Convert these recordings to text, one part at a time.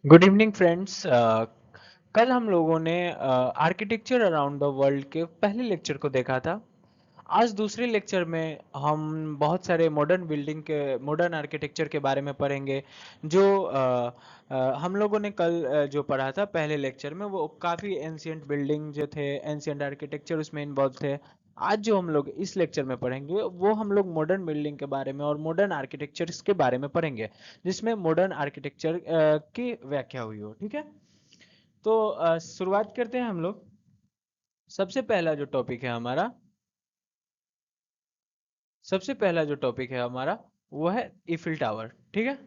Good evening friends. कल हम लोगों ने आर्किटेक्चर अराउंड द वर्ल्ड के पहले लेक्चर को देखा था। आज दूसरे लेक्चर में हम बहुत सारे मॉडर्न बिल्डिंग के मॉडर्न आर्किटेक्चर के बारे में पढ़ेंगे। जो हम लोगों ने कल जो पढ़ा था पहले लेक्चर में वो काफ़ी एंशियंट बिल्डिंग जो थे, एंशियंट आर्किटेक्चर उसमें इन्वॉल्व थे। आज जो हम लोग इस लेक्चर में पढ़ेंगे वो हम लोग मॉडर्न बिल्डिंग के बारे में और मॉडर्न आर्किटेक्चर के बारे में पढ़ेंगे, जिसमें मॉडर्न आर्किटेक्चर की व्याख्या हुई हो। ठीक है, तो शुरुआत करते हैं हम लोग। सबसे पहला जो टॉपिक है हमारा सबसे पहला जो टॉपिक है हमारा वो है इफिल टावर। ठीक है,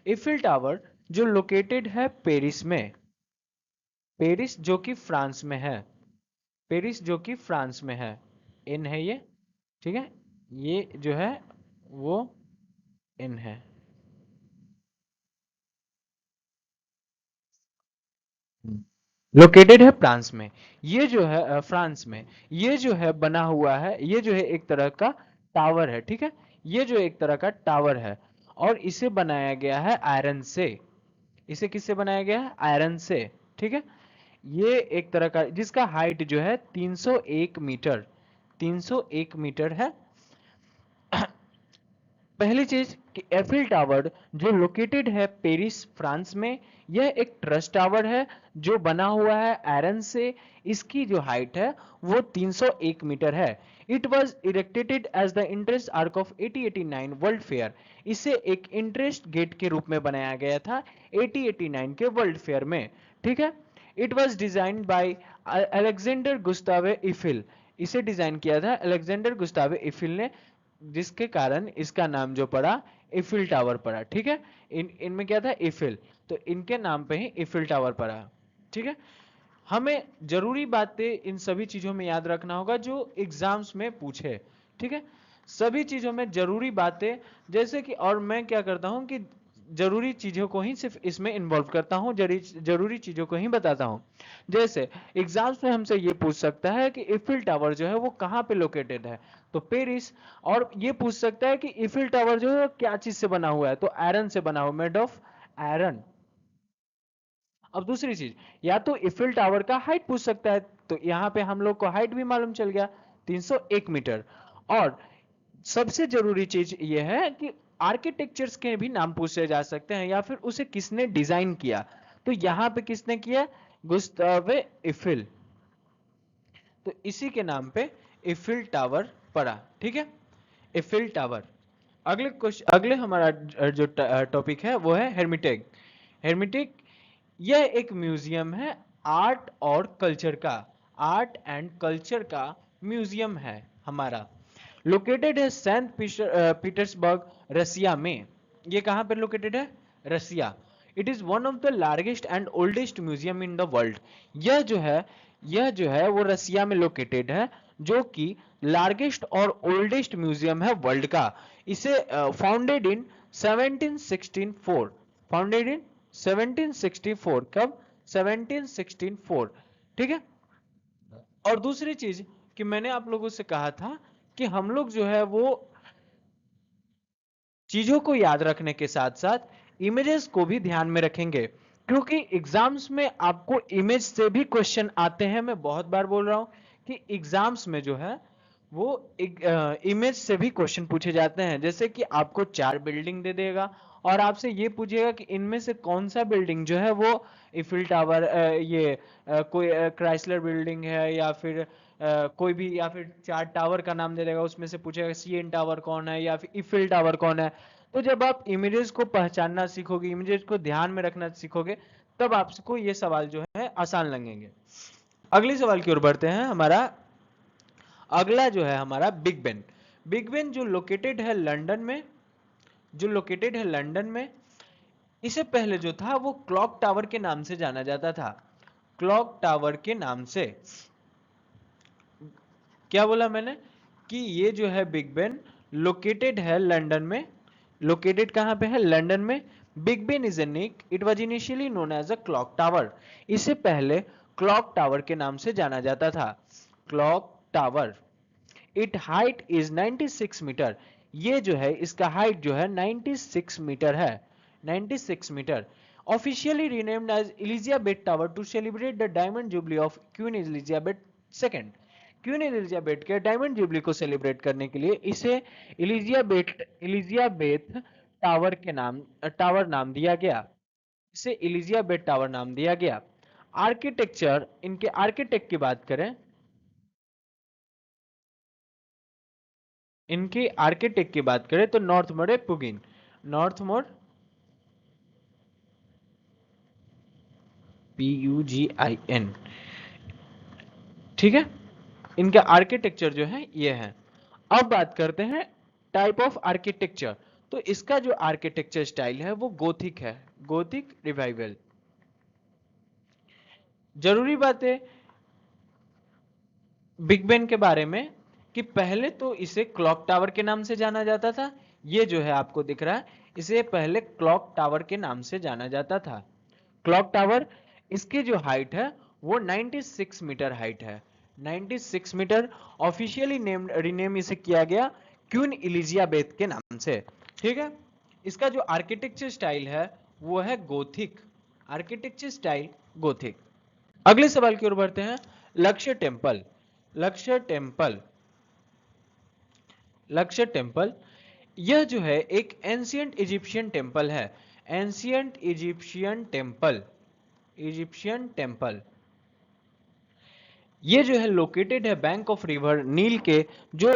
इफिल टावर जो लोकेटेड है पेरिस में, पेरिस जो कि फ्रांस में है, पेरिस जो कि फ्रांस में है। इन है ये। ठीक है, ये जो है वो इन है। लोकेटेड है फ्रांस में। ये जो है फ्रांस में, ये जो है बना हुआ है, ये जो है एक तरह का टावर है। ठीक है, ये जो एक तरह का टावर है और इसे बनाया गया है आयरन से। इसे किससे बनाया गया है? आयरन से। ठीक है, ये एक तरह का जिसका हाइट जो है 301 मीटर, 301 मीटर है। पहली चीज कि एफिल टावर जो लोकेटेड है पेरिस फ्रांस में, यह एक ट्रस टावर है जो बना हुआ है आयरन से। इसकी जो हाइट है वो 301 मीटर है। It was erected as the entrance arch of 1889 world fair. इसे एक इंटरेस्ट गेट के रूप में बनाया गया था 1889 के वर्ल्ड फेयर में। ठीक है, it was designed by Alexander Gustave Eiffel. इसे डिजाइन किया था अलेक्जेंडर गुस्तावे इफिल ने, जिसके कारण इसका नाम जो पड़ा इफिल टावर पड़ा। ठीक है, इनमें क्या था? इफिल, तो इनके नाम पे ही इफिल टावर पड़ा। ठीक है, हमें जरूरी बातें इन सभी चीजों में याद रखना होगा जो एग्जाम्स में पूछे। ठीक है, सभी चीजों में जरूरी बातें, जैसे कि और मैं क्या करता हूं कि जरूरी चीजों को ही सिर्फ इसमें इन्वॉल्व करता हूं, जरूरी चीजों को ही बताता हूं। जैसे एग्जाम्स में हमसे ये पूछ सकता है कि इफिल टावर जो है वो कहाँ पे लोकेटेड है, तो पेरिस। और ये पूछ सकता है कि इफिल टावर जो है क्या चीज से बना हुआ है, तो आयरन से बना हुआ, मेड ऑफ आयरन। अब दूसरी चीज, या तो इफिल टावर का हाइट पूछ सकता है, तो यहाँ पे हम लोग को हाइट भी मालूम चल गया 301 मीटर। और सबसे जरूरी चीज ये है कि आर्किटेक्चर्स के भी नाम पूछे जा सकते हैं या फिर उसे किसने डिजाइन किया। तो यहाँ पे किसने किया? Gustav Eiffel. तो इसी के नाम पे इफिल टावर पड़ा। ठीक है, इफिल टावर। अगले क्वेश्चन, अगले हमारा जो टॉपिक है वो है हेर्मिटेग। हेर्मिटेग यह एक म्यूजियम है आर्ट और कल्चर का, आर्ट एंड कल्चर का म्यूजियम है हमारा। लोकेटेड है सेंट पीटर्सबर्ग रसिया में। ये कहां पर लोकेटेड है? Russia. It is one of the largest and oldest museum in the world. यह जो है यह जो है वो रसिया में लोकेटेड है, जो कि लार्जेस्ट और ओल्डेस्ट म्यूजियम है वर्ल्ड का। इसे फाउंडेड इन 1764, फाउंडेड इन 1764। कब? 1764। ठीक है, और दूसरी चीज कि मैंने आप लोगों से कहा था कि हम लोग जो है वो चीजों को याद रखने के साथ साथ इमेजेस को भी ध्यान में रखेंगे, क्योंकि एग्जाम्स में आपको इमेज से भी क्वेश्चन आते हैं। मैं बहुत बार बोल रहा हूं कि एग्जाम्स में जो है वो इमेज से भी क्वेश्चन पूछे जाते हैं। जैसे कि आपको 4 बिल्डिंग दे देगा और आपसे ये पूछेगा कि इनमें से कौन सा बिल्डिंग जो है वो इफिल टावर, कोई क्राइसलर बिल्डिंग है या फिर कोई भी, या फिर 4 टावर का नाम दे देगा, उसमें से पूछेगा सीएन टावर कौन है या फिर इफिल टावर कौन है। तो जब आप इमेजेस को पहचानना सीखोगे, इमेजेस को ध्यान में रखना सीखोगे, तब आपको ये सवाल जो है आसान लगेंगे। अगले सवाल की ओर बढ़ते हैं। हमारा अगला जो है हमारा बिग बेन। बिग बेन जो लोकेटेड है लंदन में, जो लोकेटेड है लंदन में। इसे पहले जो था वो क्लॉक टावर के नाम से जाना जाता था, क्लॉक टावर के नाम से। क्या बोला मैंने? कि ये जो है बिग बेन लोकेटेड है लंदन में। लोकेटेड कहां पे है? लंदन में। Big Ben is unique, it was initially known as a clock tower. इसे पहले क्लॉक टावर के नाम से जाना जाता था, clock tower. It height is 96 metre. ये जो है इसका हाइट जो है 96 मीटर है, 96 metre. officially renamed as Elizabeth Tower to celebrate the Diamond Jubilee of Queen Elizabeth II. Queen Elizabeth के डायमंड जुबली को सेलिब्रेट करने के लिए इसे एलिजाबेथ टावर नाम दिया गया। इसे एलिजाबेथ टावर नाम दिया गया। आर्किटेक्चर, इनके आर्किटेक्ट की बात करें, तो नॉर्थमोर पुगिन, नॉर्थमोर PUGIN, ठीक है। इनका आर्किटेक्चर जो है ये है। अब बात करते हैं टाइप ऑफ आर्किटेक्चर। तो इसका जो आर्किटेक्चर स्टाइल है वो गोथिक है, गोथिक रिवाइवल। जरूरी बात है बिग बेन के बारे में कि पहले तो इसे क्लॉक टावर के नाम से जाना जाता था। ये जो है आपको दिख रहा है, इसे पहले क्लॉक टावर के नाम से जाना जाता था। क्लॉक टावर, इसकी जो हाइट है वो 96 मीटर हाइट है, 96 मीटर। ऑफिशियली रीनेम इसे किया गया क्वीन एलिजाबेथ के नाम से, ठीक है। इसका जो आर्किटेक्चर स्टाइल है वो है गोथिक, आर्किटेक्चर स्टाइल गोथिक। अगले सवाल की ओर बढ़ते हैं। लक्ष्य टेम्पल, लक्ष्य टेम्पल, लक्ष्य टेम्पल, यह जो है एक एंशियंट इजिप्शियन टेम्पल है। Ancient Egyptian temple, Egyptian temple, ये जो है लोकेटेड है बैंक ऑफ रिवर नील के जो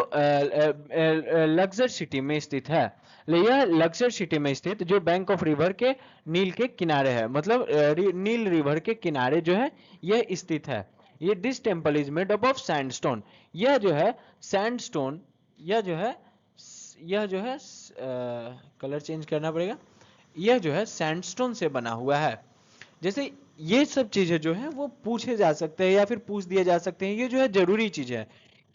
लक्सर सिटी में स्थित है। यह लक्सर सिटी में स्थित जो बैंक ऑफ रिवर के नील के किनारे है, मतलब नील रिवर के किनारे जो है यह स्थित है। ये this temple is made up of sandstone, यह जो है सैंडस्टोन, यह जो है कलर चेंज करना पड़ेगा, यह जो है सैंडस्टोन से बना हुआ है। जैसे ये सब चीजें जो है वो पूछे जा सकते हैं या फिर पूछ दिए जा सकते हैं। ये जो है जरूरी चीज है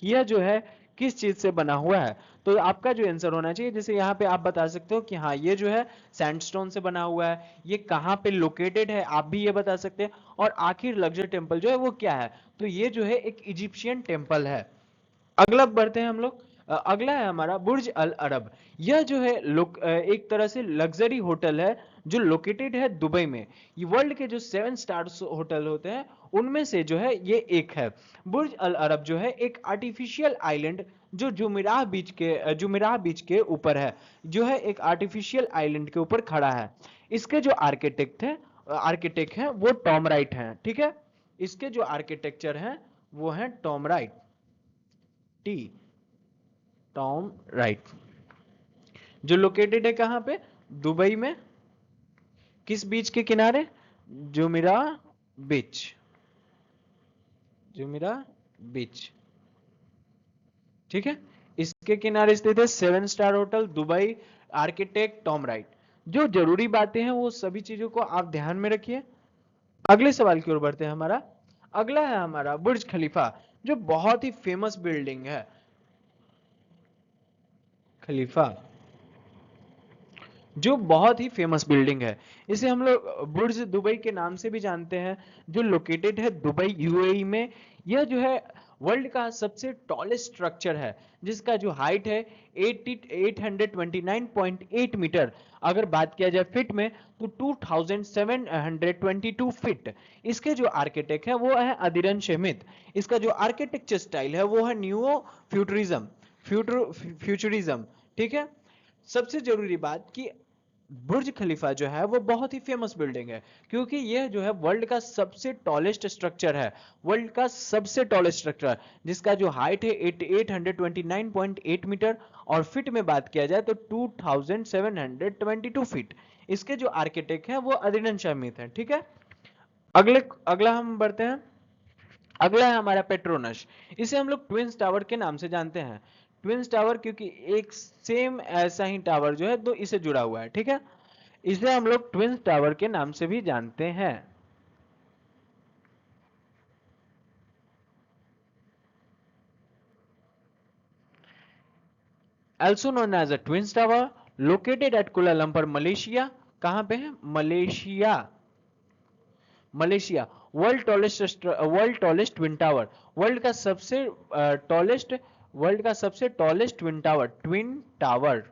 कि यह जो है किस चीज से बना हुआ है। तो आपका जो आंसर होना चाहिए, जैसे यहाँ पे आप बता सकते हो कि हाँ ये जो है सैंडस्टोन से बना हुआ है, ये कहाँ पे लोकेटेड है आप भी ये बता सकते हैं, और आखिर लक्सर टेम्पल जो है वो क्या है। तो ये जो है एक इजिप्शियन टेम्पल है। अगला बढ़ते हैं हम लोग। अगला है हमारा बुर्ज अल अरब। यह जो है एक तरह से लग्जरी होटल है जो लोकेटेड है दुबई में। ये वर्ल्ड के जो 7 स्टार्स होटल होते हैं उनमें से जो है ये एक है। बुर्ज अल अरब जो है एक आर्टिफिशियल आइलैंड जो जुमेराह बीच के ऊपर है, जो है एक आर्टिफिशियल आइलैंड के ऊपर खड़ा है। इसके जो आर्किटेक्ट हैं वो टॉम राइट हैं, ठीक है। इसके जो आर्किटेक्चर हैं वो हैं टॉम राइट, टॉम राइट, जो लोकेटेड है कहां पे, दुबई में। किस बीच के किनारे, जुमिरा बीच, जुमिरा बीच, ठीक है। इसके किनारे स्थित है 7 star hotel Dubai, architect Tom right. जो जरूरी बातें हैं वो सभी चीजों को आप ध्यान में रखिए। अगले सवाल की ओर बढ़ते हैं। हमारा अगला है हमारा बुर्ज खलीफा, जो बहुत ही फेमस बिल्डिंग है। खलीफा जो बहुत ही फेमस बिल्डिंग है, इसे हम लोग बुर्ज दुबई के नाम से भी जानते हैं, जो लोकेटेड है दुबई यूएई में। यह जो है वर्ल्ड का सबसे टॉलेस्ट स्ट्रक्चर है, जिसका जो हाइट है 829.8 मीटर। अगर बात किया जाए फीट में तो 2722 फीट। इसके जो आर्किटेक्ट है वो है अदिरन शेमित। इसका जो आर्किटेक्चर स्टाइल है वो है न्यू फ्यूचरिज्म, ठीक है। सबसे जरूरी बात कि बुर्ज खलीफा जो है वो बहुत ही फेमस बिल्डिंग है, क्योंकि यह जो है वर्ल्ड का सबसे टॉलेस्ट स्ट्रक्चर है, वर्ल्ड का सबसे टॉलेस्ट स्ट्रक्चर, जिसका जो हाइट है 829.8 मीटर, और फिट में बात किया जाए तो 2722 फीट। इसके जो आर्किटेक्ट हैं वो अदिरन शमीत हैं, ठीक है। अगला हम बढ़ते हैं। अगला है हमारा पेट्रोनस। इसे हम लोग ट्विंस टावर के नाम से जानते हैं। ट्विंस टावर क्योंकि एक सेम ऐसा ही टावर जो है तो इसे जुड़ा हुआ है, ठीक है। इसे हम लोग ट्विंस टावर के नाम से भी जानते हैं। also known as a twins tower located at Kuala Lumpur Malaysia. कहां पे है, Malaysia, Malaysia. World tallest twin tower, world का सबसे tallest twin tower,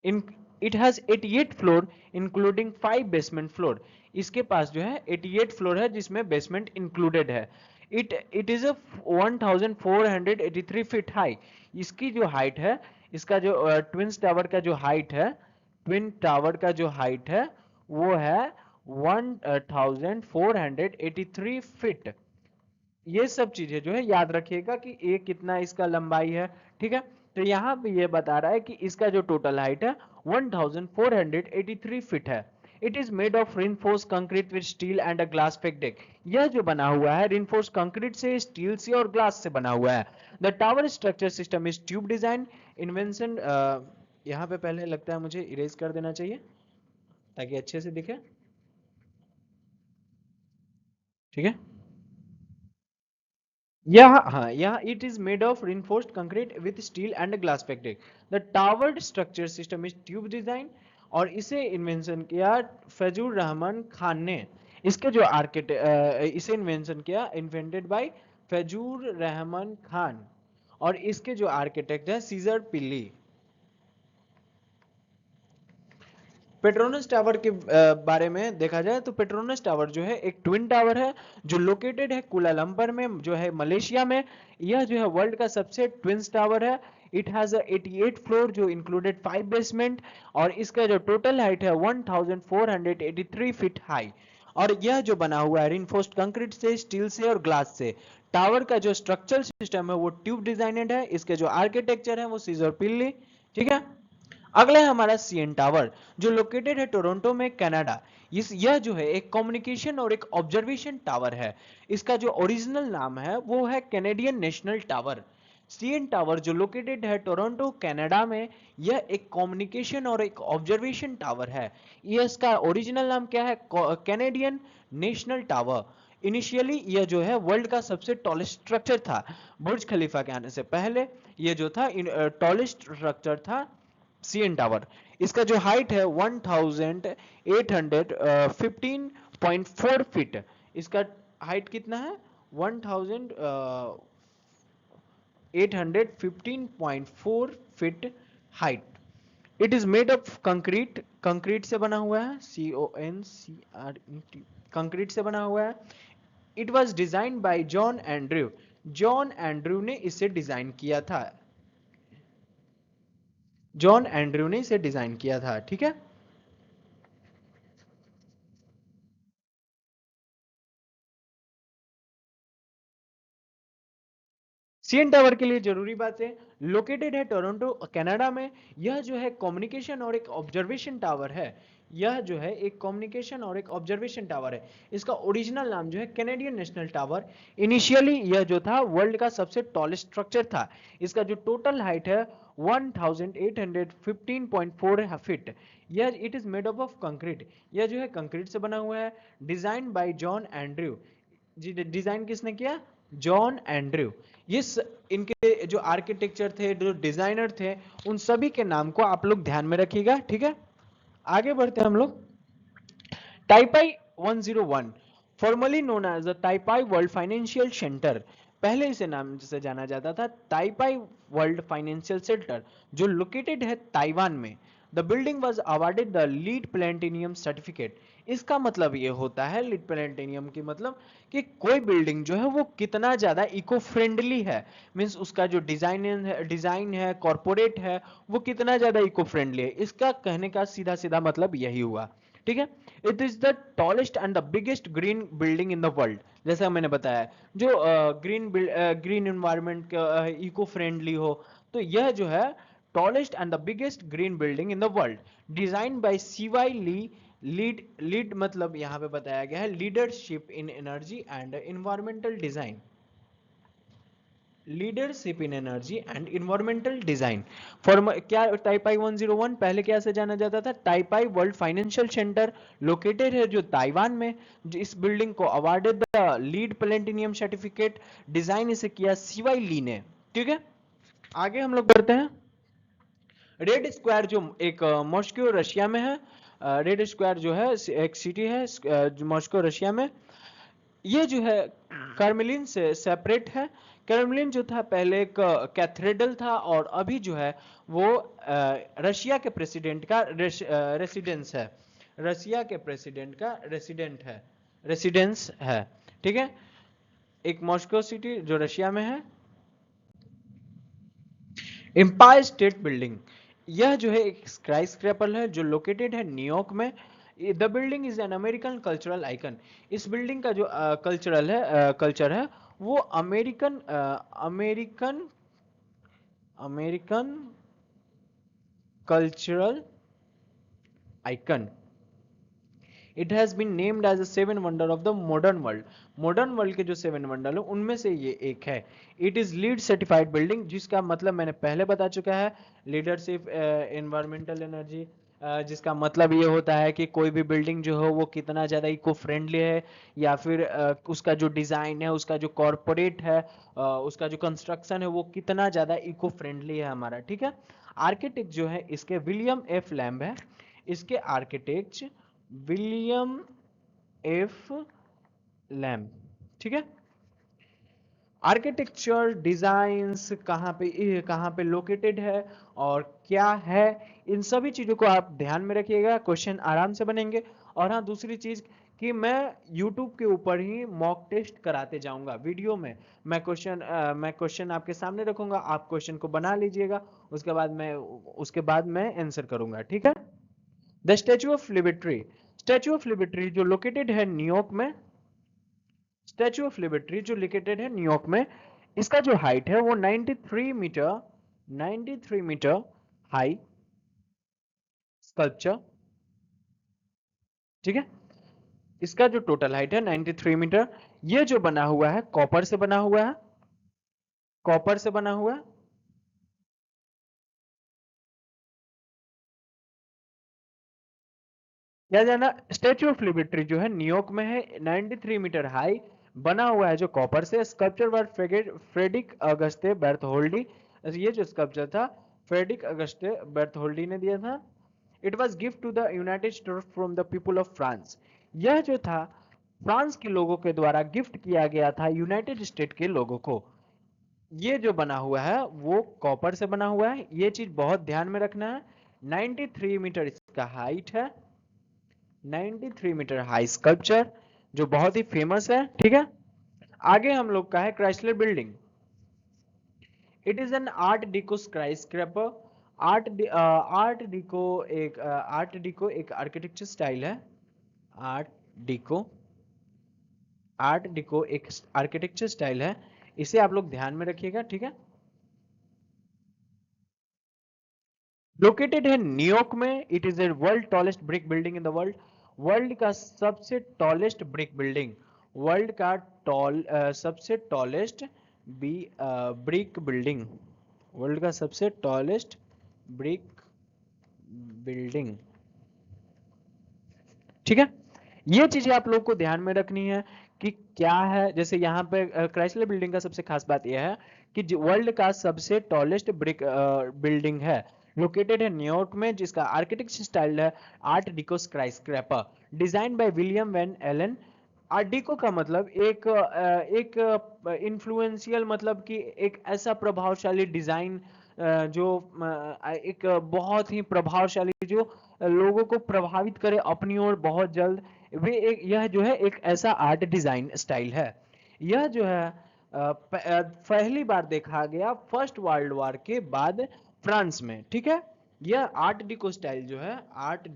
in it has 88 floor including 5 basement floor. इसके पास जो है 88 फ्लोर है जिसमें बेसमेंट इंक्लूडेड है। It is a 1483 feet high. इसकी जो हाइट है, इसका जो ट्विंस टावर का जो हाइट है, ट्विन टावर का जो हाइट है वो है 1483 फीट। ये सब चीजें जो है याद रखिएगा कि ये कितना इसका लंबाई है। ठीक है, तो यहाँ पे ये बता रहा है कि इसका जो टोटल हाइट है 1483 फीट है। It is made of reinforce concrete with steel and a glass fake deck. यह जो बना हुआ है रिनफोर्स कंक्रीट से, स्टील से और ग्लास से बना हुआ है। The tower structure system is tube design invention. यहाँ पे पहले लगता है मुझे इरेज कर देना चाहिए ताकि अच्छे से दिखे। ठीक है, yeah, it is made of reinforced concrete with steel and glass packaging. The towered structure system is tube design और इसे इन्वेंशन किया फैजुर रहमान खान ने। इसके जो आर्किटेक्ट, इसे इन्वेंशन किया, इन्वेंटेड बाय फैजुर रहमान खान, और इसके जो आर्किटेक्ट है सीजर पिल्ली। पेट्रोनस टावर के बारे में देखा जाए तो पेट्रोनस टावर जो है एक ट्विन टावर है जो लोकेटेड है कुलालंपर में, जो है मलेशिया में। यह जो है वर्ल्ड का सबसे ट्विंस टावर है। इट हैज 88 फ्लोर जो इंक्लूडेड 5 बेसमेंट, और इसका जो टोटल हाइट है 1483 फीट हाई। और यह जो बना हुआ है रिइंफोर्स्ड कंक्रीट से, स्टील से और ग्लास से। टावर का जो स्ट्रक्चरल सिस्टम है वो ट्यूब डिजाइनेड है। इसके जो आर्किटेक्चर है वो सीजर पिल्ली। ठीक है, अगला है हमारा सीएन टावर जो लोकेटेड है टोरंटो में, कनाडा। यह जो है एक कम्युनिकेशन और एक ऑब्जर्वेशन टावर है। इसका जो ओरिजिनल नाम है वो है Canadian national tower. CN tower जो लोकेटेड है टोरंटो कनाडा में, यह एक कम्युनिकेशन और एक ऑब्जर्वेशन टावर है। ये इसका ओरिजिनल नाम क्या है? Canadian national tower. इनिशियली यह जो है वर्ल्ड का सबसे टॉलेस्ट स्ट्रक्चर था। बुर्ज खलीफा के आने से पहले यह जो था टॉलेस्ट स्ट्रक्चर था सीएन टावर। इसका जो हाइट है 1815.4 फीट। इसका हाइट कितना है? 1815.4 feet height. It is made of concrete, concrete से बना हुआ है, CONCRET, कंक्रीट से बना हुआ है। It was design by John Andrew. John Andrew ने इसे डिजाइन किया था। जॉन एंड्रयू ने इसे डिजाइन किया था। ठीक है, सीएन टावर के लिए जरूरी बातें, लोकेटेड है टोरंटो कनाडा में। यह जो है कम्युनिकेशन और एक ऑब्जर्वेशन टावर है। यह जो है एक कम्युनिकेशन और एक ऑब्जर्वेशन टावर है। इसका ओरिजिनल नाम जो है कैनेडियन नेशनल टावर। इनिशियली यह जो था वर्ल्ड का सबसे टॉलेस्ट स्ट्रक्चर था। इसका जो टोटल हाइट है 1815.4 फीट। यह it is made up of concrete. यह जो है कंक्रीट से बना हुआ है। Design by John Andrew. जी, डिजाइन किसने किया? John Andrew. ये इनके जो आर्किटेक्चर थे, जो डिजाइनर थे, उन सभी के नाम को आप लोग ध्यान में रखिएगा। ठीक है, आगे बढ़ते हैं हम लोग। Taipei 101, formerly known as the Taipei World Financial Centre. पहले इसे नाम से जाना जाता था ताइपाई वर्ल्ड फाइनेंशियल सेंटर, जो लोकेटेड है ताइवान में। The building was awarded the LEED platinum certificate. इसका मतलब ये होता है, लीड प्लेटिनियम की मतलब कि कोई बिल्डिंग जो है वो कितना ज्यादा इको फ्रेंडली है। मींस उसका जो डिजाइन है कॉर्पोरेट है, वो कितना ज्यादा इको फ्रेंडली है। इसका कहने का सीधा सीधा मतलब यही हुआ। ठीक है, it is the tallest and the biggest green building in the world. जैसा मैंने बताया, जो ग्रीन एनवायरनमेंट इको फ्रेंडली हो, तो यह जो है tallest and the biggest green building in the world, design by CY Lee. LEED मतलब यहां पे बताया गया है leadership in energy and environmental design. Leadership in energy and environmental design. Form क्या? टाइपाई 101 पहले क्या से जाना जाता था? Taipei World Financial Centre, located है जो ताइवान में। इस बिल्डिंग को awarded the LEED platinum certificate, design इसे किया सीवाई ली ने। ठीक है, आगे हम लोग बढ़ते हैं। रेड स्क्वायर जो एक मॉस्को रशिया में है। रेड स्क्वायर जो है एक सिटी है मॉस्को रशिया में। ये जो है कर्मलिन से सेपरेट है। कर्मलिन जो था पहले एक कैथेड्रल था और अभी जो है वो रशिया के प्रेसिडेंट का रेसिडेंस है। रशिया के प्रेसिडेंट का रेसिडेंस है। ठीक है, एक मॉस्को सिटी जो रशिया में है। एम्पायर स्टेट बिल्डिंग, यह जो है एक स्काईस्क्रैपर है जो लोकेटेड है न्यूयॉर्क में। The building is an American cultural icon. इस बिल्डिंग का जो कल्चर है वो American American cultural icon. It has been named as a seven wonder of the modern world. Modern world के जो सेवन वंडर है उनमें से ये एक है। It is lead certified building, जिसका मतलब मैंने पहले बता चुका है, लीडरशिप, एनवायरमेंटल एनर्जी, जिसका मतलब ये होता है कि कोई भी बिल्डिंग जो हो वो कितना ज़्यादा इको फ्रेंडली है, या फिर उसका जो डिज़ाइन है, उसका जो कॉरपोरेट है, उसका जो कंस्ट्रक्शन है वो कितना ज़्यादा इको फ्रेंडली है हमारा। ठीक है, आर्किटेक्ट जो है इसके विलियम एफ लैम्ब है। इसके आर्किटेक्ट विलियम एफ लैम्ब। ठीक है, आर्किटेक्चर डिजाइंस कहाँ पे लोकेटेड है और क्या है, इन सभी चीजों को आप ध्यान में रखिएगा, क्वेश्चन आराम से बनेंगे। और हाँ, दूसरी चीज कि मैं YouTube के ऊपर ही मॉक टेस्ट कराते जाऊंगा वीडियो में। मैं क्वेश्चन आपके सामने रखूंगा, आप क्वेश्चन को बना लीजिएगा, उसके बाद मैं आंसर करूंगा। ठीक है, the statue of liberty. Statue of liberty जो लोकेटेड है न्यूयॉर्क में। स्टैचू ऑफ लिबर्टी जो लोकेटेड है न्यूयॉर्क में, इसका जो हाइट है वो 93 मीटर हाई स्कल्पचर। ठीक है, इसका जो टोटल हाइट है 93 मीटर। ये जो बना हुआ है कॉपर से बना हुआ है, कॉपर से बना हुआ है। क्या जाना, स्टैचू ऑफ लिबर्टी जो है न्यूयॉर्क में है, 93 मीटर हाई, बना हुआ है जो कॉपर से। Sculpture by Frederic Auguste Bartholdi. ये जो स्कल्पचर था फ्रेडरिक अगस्ते बर्थोल्डी ने दिया था। It was gift to the United States from the people of France. यह जो था फ्रांस के लोगों के द्वारा गिफ्ट किया गया था यूनाइटेड स्टेट के लोगों को। ये जो बना हुआ है वो कॉपर से बना हुआ है, ये चीज बहुत ध्यान में रखना है। 93 मीटर इसका हाइट है, 93 मीटर हाई स्कल्पचर जो बहुत ही फेमस है। ठीक है, आगे हम लोग का है Chrysler building. It is an art deco skyscraper. Art deco एक आर्किटेक्चर स्टाइल है। आर्ट डिको आर्ट डिको एक आर्किटेक्चर स्टाइल है, इसे आप लोग ध्यान में रखिएगा। ठीक है, लोकेटेड है न्यूयॉर्क में। It is a world tallest brick building in the world. World का सबसे टॉलेस्ट ब्रिक बिल्डिंग, वर्ल्ड का सबसे टॉलेस्ट ब्रिक बिल्डिंग, वर्ल्ड का सबसे टॉलेस्ट ब्रिक बिल्डिंग। ठीक है, ये चीजें आप लोग को ध्यान में रखनी है कि क्या है। जैसे यहाँ पे क्राइसलर बिल्डिंग का सबसे खास बात यह है कि वर्ल्ड का सबसे टॉलेस्ट ब्रिक बिल्डिंग है, लोकेटेड है न्यूयॉर्क में, जिसका आर्किटेक्चर स्टाइल है art deco skyscraper, design by William Van Alen. Art deco का मतलब एक इन्फ्लुएंशियल, मतलब कि एक ऐसा प्रभावशाली डिजाइन, जो एक बहुत ही प्रभावशाली, जो लोगों को प्रभावित करे अपनी ओर बहुत जल्द। यह जो है एक ऐसा आर्ट डिजाइन स्टाइल है। यह जो है पहली बार देखा गया फर्स्ट वर्ल्ड वॉर के बाद फ्रांस में। ठीक है, यह आर्ट डिको स्टाइल जो है, आर्ट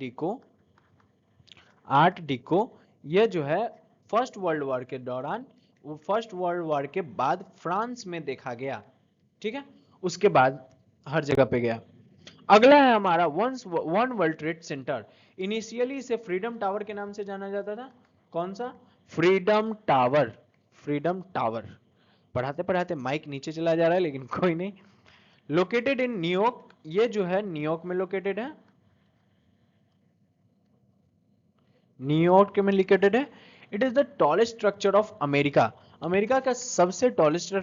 डिको यह जो है फर्स्ट वर्ल्ड वॉर के दौरान, फर्स्ट वर्ल्ड वॉर के बाद फ्रांस में देखा गया। ठीक है, उसके बाद हर जगह पे गया। अगला है हमारा one world trade centre. Initially इसे फ्रीडम टावर के नाम से जाना जाता था। कौन सा? Freedom tower. फ्रीडम टावर, पढ़ाते पढ़ाते माइक नीचे चला जा रहा है, लेकिन कोई नहीं। लोकेटेड इन न्यूयॉर्क, ये जो है न्यूयॉर्क में लोकेटेड है, न्यूयॉर्क में लोकेटेड है। It is the tallest structure of America. America का सबसे टॉलेस्ट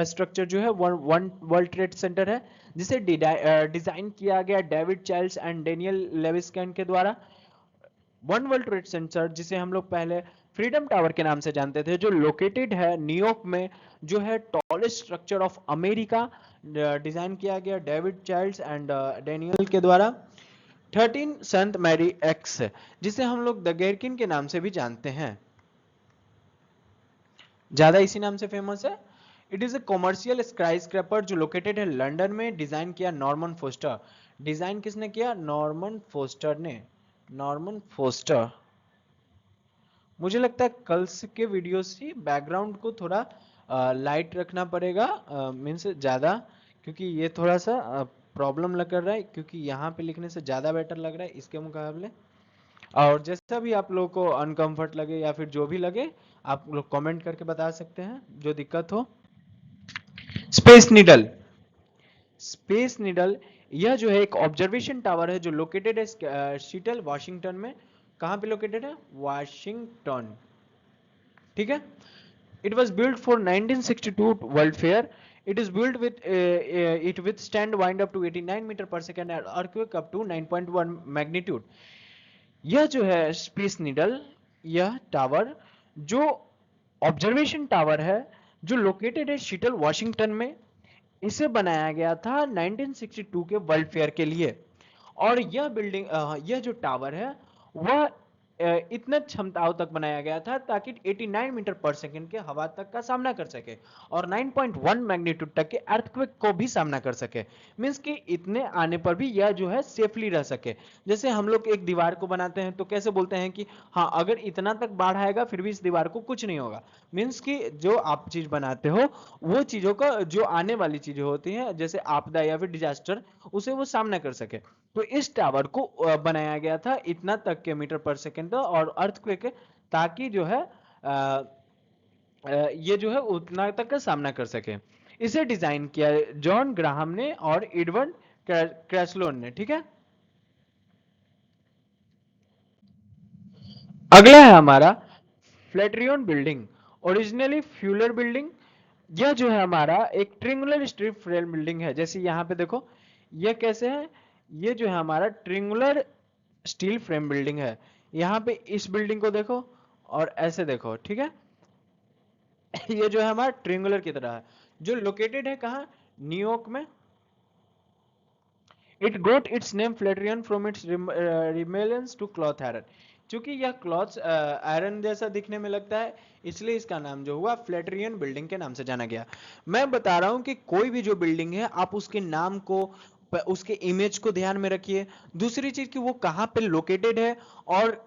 स्ट्रक्चर जो है वन वर्ल्ड ट्रेड सेंटर है, जिसे डिजाइन किया गया डेविड चाइल्ड्स एंड डेनियल लेविस्कैन के द्वारा। वन वर्ल्ड ट्रेड सेंटर, जिसे हम लोग पहले फ्रीडम टावर के नाम से जानते थे, जो लोकेटेड है न्यूयॉर्क में, जो है tallest structure of America, design किया गया डेविड चाइल्ड्स एंड डेनियल के द्वारा। 13 संत मैरी एक्स, जिसे हम लोग द गेरकिन के नाम से भी जानते हैं, ज्यादा इसी नाम से फेमस है। इट इज ए कॉमर्शियल स्काईस्क्रैपर जो लोकेटेड है लंदन में, डिजाइन किया नॉर्मन फोस्टर। डिजाइन किसने किया? नॉर्मन फोस्टर ने। Norman Foster. मुझे लगता है कल के वीडियो से बैकग्राउंड को थोड़ा लाइट रखना पड़ेगा, मीन्स ज्यादा, क्योंकि ये थोड़ा सा प्रॉब्लम लग रहा है, क्योंकि यहाँ पे लिखने से ज्यादा बेटर लग रहा है इसके मुकाबले। और जैसा भी आप लोग को अनकंफर्ट लगे या फिर जो भी लगे, आप लोग कमेंट करके बता सकते हैं जो दिक्कत हो। Space needle. स्पेस नीडल यह जो है एक ऑब्जर्वेशन टावर है जो लोकेटेड है सीटल वाशिंगटन में। कहां पे लोकेटेड है? वाशिंगटन, ठीक है। It was built for 1962 World Fair. It is built with it withstand wind up to 89 meter per second and earthquake up to 9.1 magnitude. यह जो है स्पेस नीडल, यह टावर जो ऑब्जर्वेशन टावर है जो लोकेटेड है सीटल वाशिंगटन में, इसे बनाया गया था 1962 के वर्ल्ड फेयर के लिए। और यह बिल्डिंग, यह जो टावर है वह इतना क्षमताओं तक बनाया गया था ताकि 89 मीटर पर सेकंड के हवा तक का सामना कर सके और 9.1 मैग्नीट्यूड तक के अर्थक्वेक को भी सामना कर सके। मींस कि इतने आने पर भी यह जो है सेफली रह सके। जैसे हम लोग एक दीवार को बनाते हैं तो कैसे बोलते हैं कि हाँ अगर इतना तक बाढ़ आएगा फिर भी इस दीवार को कुछ नहीं होगा। मींस कि जो आप चीज बनाते हो वो चीजों का जो आने वाली चीजें होती हैं जैसे आपदा या फिर डिजास्टर, उसे वो सामना कर सके। तो इस टावर को बनाया गया था इतना तक के मीटर पर सेकंड और अर्थक्वेक, ताकि जो है ये जो है उतना तक का सामना कर सके। इसे डिजाइन किया जॉन ग्राहम ने और एडवर्ड क्रैसलोन ने, ठीक है। अगला है हमारा फ्लैटियन बिल्डिंग, ओरिजिनली फ्यूलर बिल्डिंग। यह जो है हमारा एक ट्रिंगुलर स्ट्रिप फ्रेम बिल्डिंग है। जैसे यहाँ पे देखो यह कैसे है, ये जो है हमारा ट्रिंगुलर स्टील फ्रेम बिल्डिंग है। यहाँ पे इस बिल्डिंग को देखो और ऐसे देखो, ठीक है। ये जो है हमारा ट्रिंगुलर की तरह है, जो लोकेटेड है कहाँ? न्यूयॉर्क में। It got its name Flatiron from its resemblance to cloth iron. क्योंकि यह क्लॉथ आयरन जैसा दिखने में लगता है, इसलिए इसका नाम जो हुआ फ्लैटियन बिल्डिंग के नाम से जाना गया। मैं बता रहा हूं कि कोई भी जो बिल्डिंग है आप उसके नाम को, उसके इमेज को ध्यान में रखिए। दूसरी चीज कि वो कहाँ पे लोकेटेड है और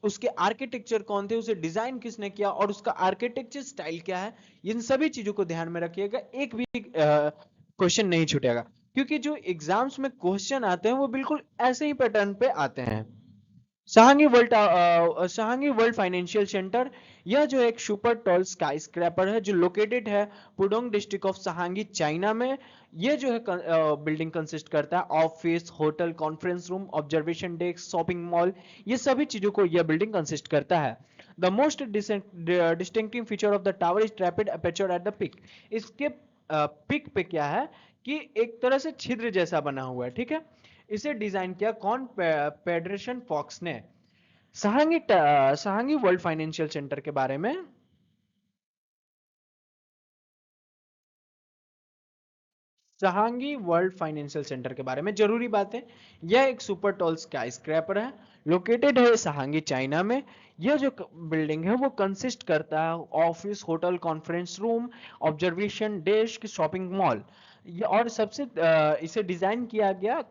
उसके आर्किटेक्चर कौन थे, उसे डिजाइन किसने किया और उसका आर्किटेक्चर स्टाइल क्या है, इन सभी चीजों को ध्यान में रखिएगा। एक भी क्वेश्चन नहीं छूटेगा, क्योंकि जो एग्जाम्स में क्वेश्चन आते हैं वो बिल्कुल ऐसे ही पैटर्न पे आते हैं। सहांगी वर्ल्ड फाइनेंशियल सेंटर, यह जो एक सुपर टॉल स्काई स्क्रैपर है जो लोकेटेड है Pudong district of Shanghai China में। यह जो है बिल्डिंग कंसिस्ट करता है office, hotel, conference room, observation deck, shopping mall, ये सभी चीजों को यह बिल्डिंग कंसिस्ट करता है। The most distinctive feature of the tower is rapid aperture at the peak. इसके पिक पे क्या है कि एक तरह से छिद्र जैसा बना हुआ है, ठीक है। इसे डिजाइन किया कौन? पेडरेशन फॉक्स ने। सहांगी वर्ल्ड फाइनेंशियल सेंटर के बारे में, सहांगी वर्ल्ड फाइनेंशियल सेंटर के बारे में जरूरी बातें। यह एक सुपर टॉल स्काई स्क्रैपर है, लोकेटेड है सहांगी चाइना में। यह जो बिल्डिंग है वो कंसिस्ट करता है office, hotel, conference room, observation deck, shopping mall. और सबसे इसे डिजाइन किया गया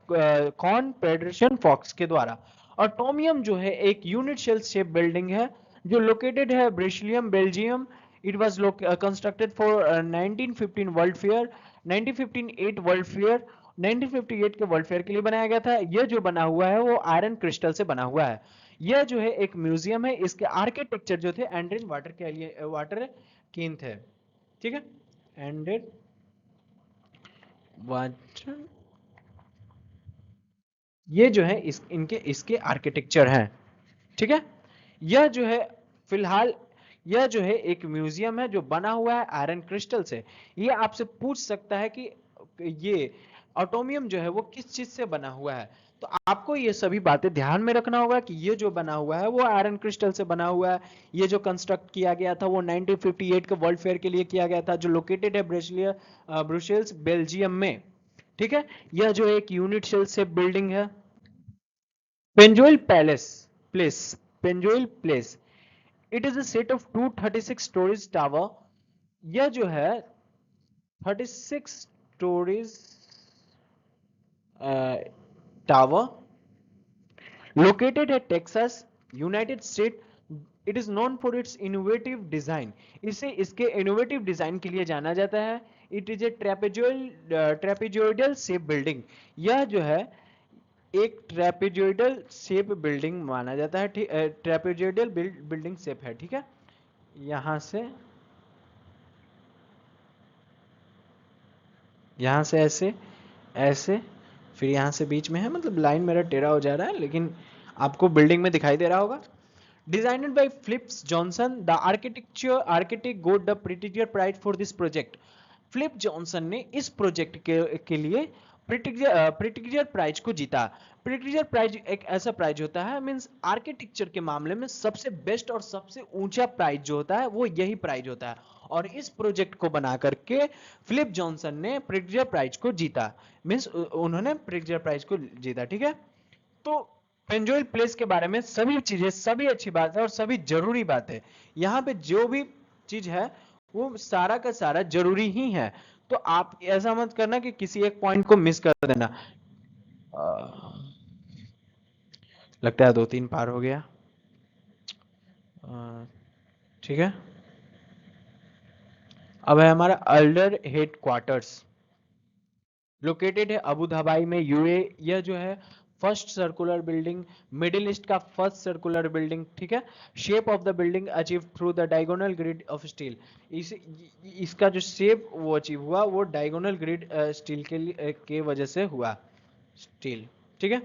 कॉन पेडरेशन फॉक्स के द्वारा। और टोमियम जो है एक यूनिट शेल शेप बिल्डिंग है जो लोकेटेड है ब्रिशिलियम, Belgium. It was constructed for 1915 world fair, 1958 world fair, 1958 के वर्ल्ड फेयर के लिए बनाया गया था। यह जो बना हुआ है वो आयरन क्रिस्टल से बना हुआ है। यह जो है एक म्यूजियम है। इसके आर्किटेक्चर जो थे एंड्रिन वाटर के लिए वाटर कीन थे, ठीक है। एंड्रिन वाटर, ये जो है इसके आर्किटेक्चर हैं, ठीक है। यह जो है फिलहाल यह जो है एक म्यूजियम है जो बना हुआ है आयरन क्रिस्टल से। ये आपसे पूछ सकता है कि ये ऑटोमियम जो है वो किस चीज से बना हुआ है। तो आपको ये सभी बातें ध्यान में रखना होगा कि ये जो बना हुआ है वो आयरन क्रिस्टल से बना हुआ है। ये जो कंस्ट्रक्ट किया गया था वो 1958 के वर्ल्ड फेयर के लिए किया गया था, जो लोकेटेड है ब्रुसेल्स बेल्जियम में। ठीक है, यह जो एक यूनिट सेल से बिल्डिंग है। Pennzoil palace place Pennzoil place, it is a set of 236 stories tower. यह जो है 36 stories tower located at Texas, United States. It is known for its innovative design. इसे इसके innovative design के लिए जाना जाता है। It is a trapezoidal shape building. यह जो है एक trapezoidal shape building माना जाता है। trapezoidal building shape है, ठीक है। यहाँ से ऐसे ऐसे, फिर यहाँ से बीच में है, मतलब लाइन मेरा टेढ़ा हो जा रहा है, लेकिन आपको बिल्डिंग में दिखाई दे रहा होगा। Designed by Philips Johnson, the architect got the Pritzker prize for this project. Philip Johnson ने इस प्रोजेक्ट के लिए प्रिटिजियर प्राइज को जीता। प्रिटिजियर प्राइज एक ऐसा प्राइज होता है, मींस आर्किटेक्चर के मामले में सबसे बेस्ट और सबसे ऊंचा प्राइज जो होता है वो यही प्राइज होता है। और इस प्रोजेक्ट को बना करके फिलिप जॉनसन ने प्रिटिजियर प्राइज को जीता, मींस उन्होंने प्रिटिजियर प्राइज को जीता। ठीक है, तो पेंजुइल प्लेस के बारे में सभी चीजें, सभी अच्छी बात है और सभी जरूरी बात है। यहाँ पे जो भी चीज है वो सारा का सारा जरूरी ही है। तो आप ऐसा मत करना कि किसी एक पॉइंट को मिस कर देना। लगता है 2-3 पार हो गया। ठीक है, अब है हमारा अल्डर हेड क्वार्टर्स, लोकेटेड है अबू धाबी में, यूए। यह जो है first circular building, middle east का फर्स्ट सर्कुलर बिल्डिंग। ठीक है, shape of the building achieve through the diagonal grid of steel. इसका जो शेप वो अचीव हुआ वो डायगोनल ग्रिड स्टील के वजह से हुआ, स्टील। ठीक है,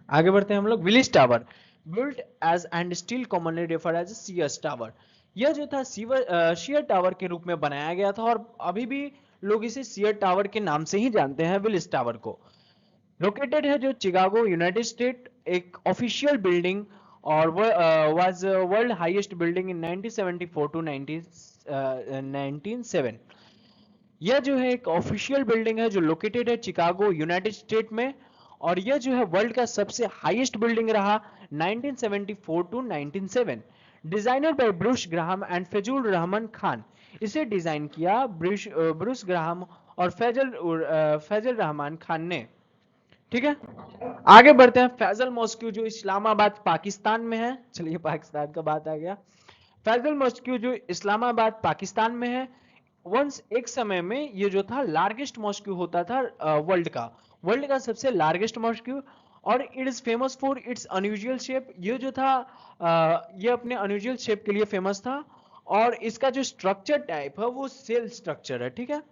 आगे बढ़ते हैं हम लोग। Willis Tower, built as and steel commonly refer as सीएस टावर। यह जो था शियर टावर के रूप में बनाया गया था, और अभी भी लोग इसे शियर टावर के नाम से ही जानते हैं, विलिस टावर को। लोकेटेड है जो चिकागो, यूनाइटेड स्टेट, एक ऑफिशियल बिल्डिंग, और was world highest building in 1974 to 1907। यह जो है एक ऑफिशियल बिल्डिंग है जो लोकेटेड है चिकागो, यूनाइटेड स्टेट में, और यह जो है वर्ल्ड का सबसे हाईएस्ट बिल्डिंग रहा 1974 to 1907। Designer by Bruce Graham and Faizul Rahman Khan. इसे डिजाइन किया ब्रूस ग्राहम और फैजल रहमान खान ने। ठीक है, आगे बढ़ते हैं। फैजल मॉस्क्यू जो इस्लामाबाद पाकिस्तान में है, चलिए पाकिस्तान का बात आ गया। फैजल मॉस्क्यू जो इस्लामाबाद पाकिस्तान में है, वंस एक समय में ये जो था लार्जेस्ट मॉस्क्यू होता था वर्ल्ड का सबसे लार्जेस्ट मॉस्क्यू। और it is famous for its unusual shape. ये जो था ये अपने अनयूजुअल शेप के लिए फेमस था, और इसका जो स्ट्रक्चर टाइप है वो सेल स्ट्रक्चर है। ठीक है,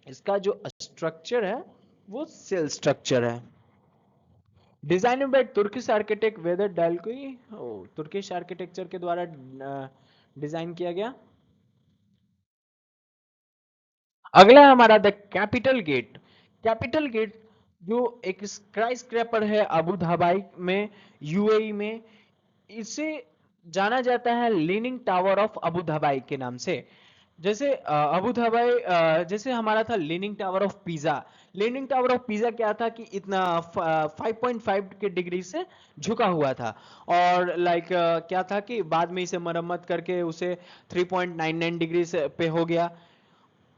इसका जो स्ट्रक्चर है वो सेल स्ट्रक्चर है। Design by Turkish architect Vedat Dalokay, Turkish architecture के द्वारा डिजाइन किया गया। अगला है हमारा the capital gate. Capital gate जो एक स्काई स्क्रैपर है अबू धाबी में, यूएई में। इसे जाना जाता है leaning tower of Abu Dhabi के नाम से। जैसे अबू धाबी, जैसे हमारा था leaning tower of pizza. Leaning tower of pizza क्या था कि इतना 5.5 के डिग्री से झुका हुआ था, और लाइक क्या था कि बाद में इसे मरम्मत करके उसे 3.99 डिग्री से पे हो गया।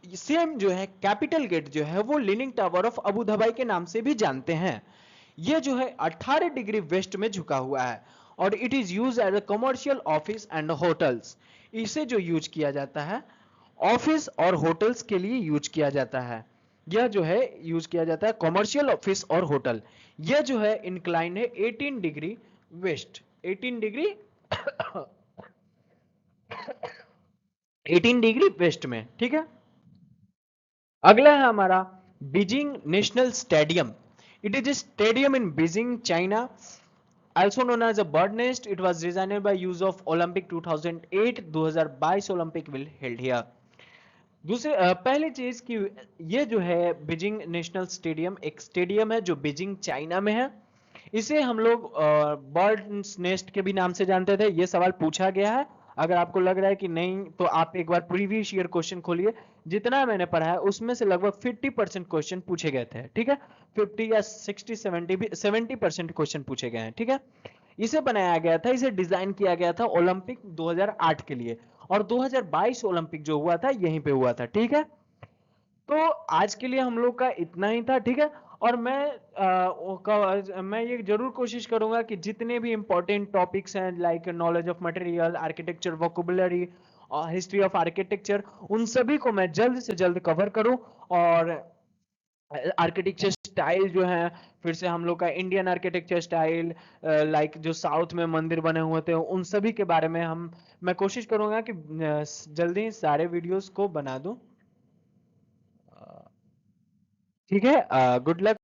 सेम जो है कैपिटल गेट जो है वो leaning tower of Abu Dhabi के नाम से भी जानते हैं। ये जो है 18 डिग्री वेस्ट में झुका हुआ है, और it is use as a commercial office and hotels. इसे जो यूज किया जाता है ऑफिस और होटल्स के लिए यूज किया जाता है। यह जो है यूज किया जाता है कमर्शियल ऑफिस और होटल। यह जो है इंक्लाइन है 18 degree west, 18 degree 18 degree west में। ठीक है, अगला है हमारा Beijing national stadium. It is a stadium in Beijing, China, also known as a bird nest. It was designed by use of Olympic 2008 2022 Olympic will held here। दूसरे पहली चीज कि ये जो है बीजिंग नेशनल स्टेडियम एक स्टेडियम है जो बीजिंग चाइना में है। इसे हम लोग बर्ड नेस्ट के भी नाम से जानते थे। ये सवाल पूछा गया है। अगर आपको लग रहा है कि नहीं तो आप एक बार प्रीवियस ईयर क्वेश्चन खोलिए। जितना मैंने पढ़ा है उसमें से लगभग 50% क्वेश्चन पूछे गए थे, ठीक है। 50 या 60 70 भी 70% क्वेश्चन पूछे गए हैं, ठीक है। इसे बनाया गया था, इसे डिजाइन किया गया था ओलंपिक 2008 के लिए, और 2022 ओलंपिक जो हुआ था यहीं पे हुआ था, ठीक है। तो आज के लिए हम लोग का इतना ही था, ठीक है। और मैं ये जरूर कोशिश करूंगा कि जितने भी इंपॉर्टेंट टॉपिक्स हैं like knowledge of material, architecture, vocabulary और हिस्ट्री ऑफ आर्किटेक्चर, उन सभी को मैं जल्द से जल्द कवर करूं। और आर्किटेक्चर स्टाइल जो है, फिर से हम लोग का इंडियन आर्किटेक्चर स्टाइल, लाइक जो साउथ में मंदिर बने हुए थे, उन सभी के बारे में मैं कोशिश करूंगा कि जल्दी सारे वीडियोस को बना दूं। ठीक है, गुड लक।